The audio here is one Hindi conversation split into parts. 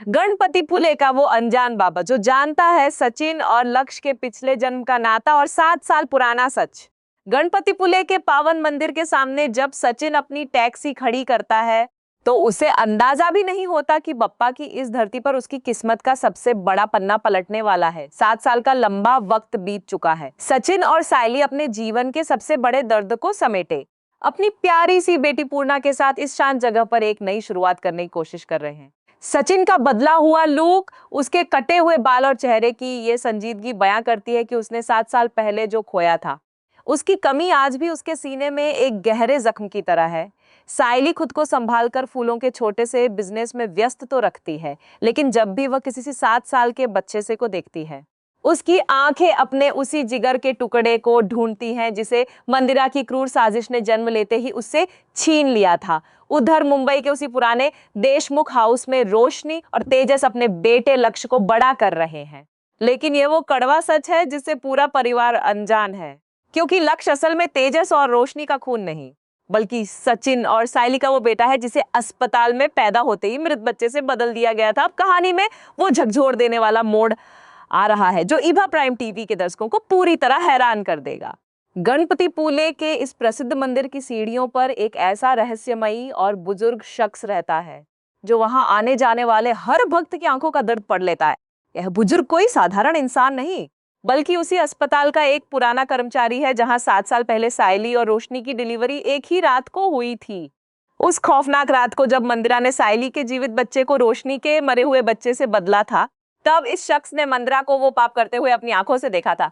गणपति फुले का वो अनजान बाबा जो जानता है सचिन और लक्ष्य के पिछले जन्म का नाता और 7 साल पुराना सच। गणपति फुले के पावन मंदिर के सामने जब सचिन अपनी टैक्सी खड़ी करता है तो उसे अंदाजा भी नहीं होता कि बप्पा की इस धरती पर उसकी किस्मत का सबसे बड़ा पन्ना पलटने वाला है। 7 साल का लंबा वक्त बीत चुका है। सचिन और सायली अपने जीवन के सबसे बड़े दर्द को समेटे अपनी प्यारी सी बेटी पूर्णा के साथ इस शांत जगह पर एक नई शुरुआत करने की कोशिश कर रहे हैं। सचिन का बदला हुआ लुक, उसके कटे हुए बाल और चेहरे की ये संजीदगी बयां करती है कि उसने 7 साल पहले जो खोया था उसकी कमी आज भी उसके सीने में एक गहरे जख्म की तरह है। सायली खुद को संभालकर फूलों के छोटे से बिजनेस में व्यस्त तो रखती है, लेकिन जब भी वह किसी 7 साल के बच्चे से को देखती है उसकी आंखें अपने उसी जिगर के टुकड़े को ढूंढती हैं जिसे मंदिरा की क्रूर साजिश ने जन्म लेते ही उससे छीन लिया था। उधर मुंबई के उसी पुराने देशमुख हाउस में रोशनी और तेजस अपने बेटे लक्ष्य को बड़ा कर रहे हैं, लेकिन ये वो कड़वा सच है जिससे पूरा परिवार अनजान है, क्योंकि लक्ष्य असल में तेजस और रोशनी का खून नहीं बल्कि सचिन और सायली का वो बेटा है जिसे अस्पताल में पैदा होते ही मृत बच्चे से बदल दिया गया था। अब कहानी में वो झकझोर देने वाला मोड़ आ रहा है जो ईवा प्राइम टीवी के दर्शकों को पूरी तरह हैरान कर देगा। गणपति पुले के इस प्रसिद्ध मंदिर की सीढ़ियों पर एक ऐसा रहस्यमयी और बुजुर्ग शख्स रहता है जो वहां आने जाने वाले हर भक्त की आंखों का दर्द पढ़ लेता है। यह बुजुर्ग कोई साधारण इंसान नहीं बल्कि उसी अस्पताल का एक पुराना कर्मचारी है जहां 7 साल पहले सायली और रोशनी की डिलीवरी एक ही रात को हुई थी। उस खौफनाक रात को जब मंदिरा ने सायली के जीवित बच्चे को रोशनी के मरे हुए बच्चे से बदला था, तब इस शख्स ने मंदिरा को वो पाप करते हुए अपनी आंखों से देखा था।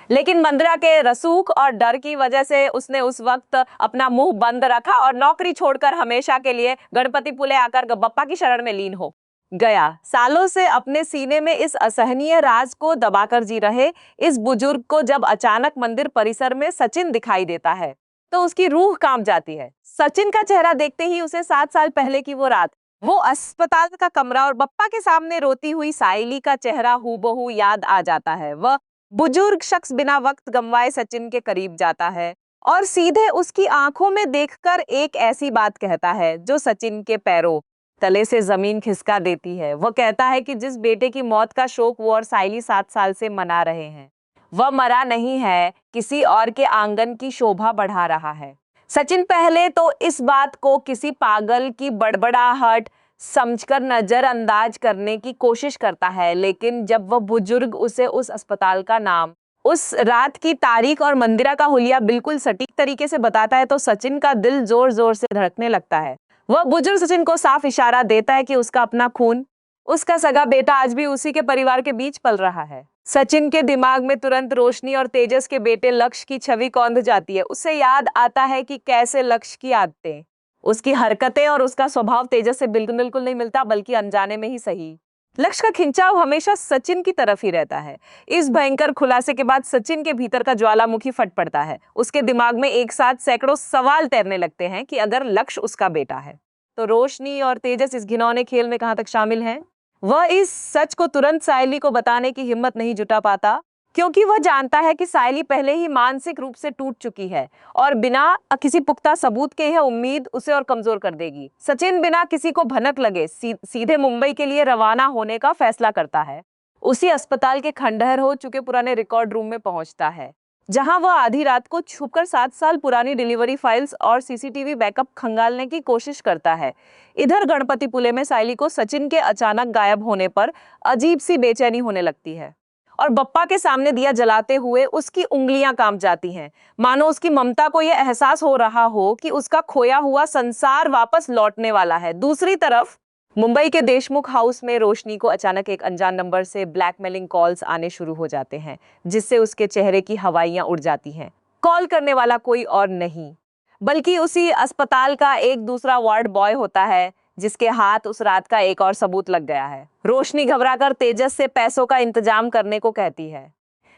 लेकिन मंदिरा के रसूख और डर की वजह से उसने उस वक्त अपना मुंह बंद रखा और नौकरी छोड़कर हमेशा के लिए गणपति पुले आकर बप्पा की शरण में लीन हो गया। सालों से अपने सीने में इस असहनीय राज को दबाकर जी रहे इस बुजुर्ग को जब अचानक मंदिर परिसर में सचिन दिखाई देता है तो उसकी रूह कांप जाती है। सचिन का चेहरा देखते ही उसे 7 साल पहले की वो रात, वो अस्पताल का कमरा और बप्पा के सामने रोती हुई सायली का चेहरा हूबहू याद आ जाता है। वह बुजुर्ग शख्स बिना वक्त गंवाए सचिन के करीब जाता है और सीधे उसकी आंखों में देखकर एक ऐसी बात कहता है जो सचिन के पैरों तले से जमीन खिसका देती है। वह कहता है कि जिस बेटे की मौत का शोक वो और सायली 7 साल से मना रहे हैं, वह मरा नहीं है, किसी और के आंगन की शोभा बढ़ा रहा है। सचिन पहले तो इस बात को किसी पागल की बड़बड़ाहट समझकर नजरअंदाज करने की कोशिश करता है, लेकिन जब वह बुजुर्ग उसे उस अस्पताल का नाम, उस रात की तारीख और मंदिरा का हुलिया बिल्कुल सटीक तरीके से बताता है तो सचिन का दिल जोर जोर से धड़कने लगता है। वह बुजुर्ग सचिन को साफ इशारा देता है कि उसका अपना खून, उसका सगा बेटा आज भी उसी के परिवार के बीच पल रहा है। सचिन के दिमाग में तुरंत रोशनी और तेजस के बेटे लक्ष्य की छवि कौंध जाती है। उसे याद आता है कि कैसे लक्ष्य की आदतें, उसकी हरकतें और उसका स्वभाव तेजस से बिल्कुल नहीं मिलता, बल्कि अनजाने में ही सही लक्ष्य का खिंचाव हमेशा सचिन की तरफ ही रहता है। इस भयंकर खुलासे के बाद सचिन के भीतर का ज्वालामुखी फट पड़ता है। उसके दिमाग में एक साथ सैकड़ों सवाल तैरने लगते हैं कि अगर लक्ष्य उसका बेटा है तो रोशनी और तेजस इस घिनौने खेल में कहां तक शामिल हैं। वह इस सच को तुरंत सायली को बताने की हिम्मत नहीं जुटा पाता, क्योंकि वह जानता है कि सायली पहले ही मानसिक रूप से टूट चुकी है और बिना किसी पुख्ता सबूत के यह उम्मीद उसे और कमजोर कर देगी। सचिन बिना किसी को भनक लगे सीधे मुंबई के लिए रवाना होने का फैसला करता है। उसी अस्पताल के खंडहर हो चुके पुराने रिकॉर्ड रूम में पहुंचता है, जहां वह आधी रात को छुपकर 7 साल पुरानी डिलीवरी फाइल्स और सीसीटीवी बैकअप खंगालने की कोशिश करता है। इधर गणपति पुले में सायली को सचिन के अचानक गायब होने पर अजीब सी बेचैनी होने लगती है और बप्पा के सामने दिया जलाते हुए उसकी उंगलियां कांप जाती हैं, मानो उसकी ममता को यह एहसास हो रहा हो कि उसका खोया हुआ संसार वापस लौटने वाला है। दूसरी तरफ मुंबई के देशमुख हाउस में रोशनी को अचानक एक अनजान नंबर से ब्लैकमेलिंग कॉल्स आने शुरू हो जाते हैं, जिससे उसके चेहरे की हवाइयां उड़ जाती हैं। कॉल करने वाला कोई और नहीं बल्कि उसी अस्पताल का एक दूसरा वार्ड बॉय होता है जिसके हाथ उस रात का एक और सबूत लग गया है। रोशनी घबराकर तेजस से पैसों का इंतजाम करने को कहती है,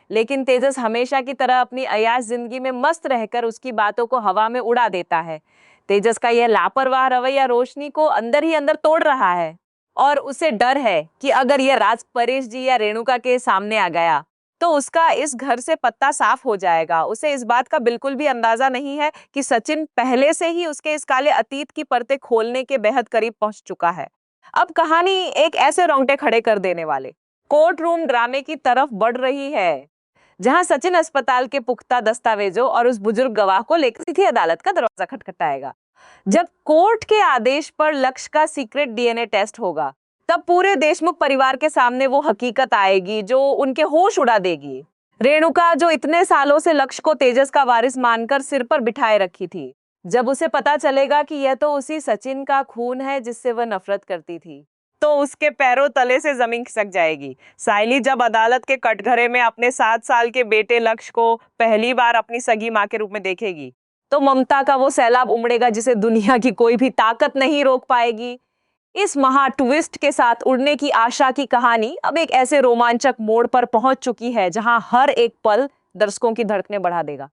लेकिन तेजस हमेशा की तरह अपनी अय्याश जिंदगी में मस्त रहकर उसकी बातों को हवा में उड़ा देता है। तेजस का यह लापरवाह रवैया रोशनी को अंदर ही अंदर तोड़ रहा है और उसे डर है कि अगर यह राज परेश जी या रेणुका के सामने आ गया तो उसका इस घर से पत्ता साफ हो जाएगा। उसे इस बात का बिल्कुल भी अंदाजा नहीं है कि सचिन पहले से ही उसके इस काले अतीत की परतें खोलने के बेहद करीब पहुंच चुका है। अब कहानी एक ऐसे रोंगटे खड़े कर देने वाले कोर्ट रूम ड्रामे की तरफ बढ़ रही है, जहां सचिन अस्पताल के पुख्ता दस्तावेजों और उस बुजुर्ग गवाह को लेकर सीधी अदालत का दरवाजा खटखटाएगा। जब कोर्ट के आदेश पर लक्ष्य का सीक्रेट डीएनए टेस्ट होगा, तब पूरे देशमुख परिवार के सामने वो हकीकत आएगी जो उनके होश उड़ा देगी। रेणुका, जो इतने सालों से लक्ष्य को तेजस का वारिस मानकर सिर पर बिठाए रखी थी, जब उसे पता चलेगा कि यह तो उसी सचिन का खून है जिससे वह नफरत करती थी, तो उसके पैरों तले से जमीन खिसक जाएगी। साइली जब अदालत के कटघरे में अपने 7 साल के बेटे लक्ष्य को पहली बार अपनी सगी मां के रूप में देखेगी, तो ममता का वो सैलाब उमड़ेगा जिसे दुनिया की कोई भी ताकत नहीं रोक पाएगी। इस महा ट्विस्ट के साथ उड़ने की आशा की कहानी अब एक ऐसे रोमांचक मोड़ पर पहुंच चुकी है जहां हर एक पल दर्शकों की धड़कनें बढ़ा देगा।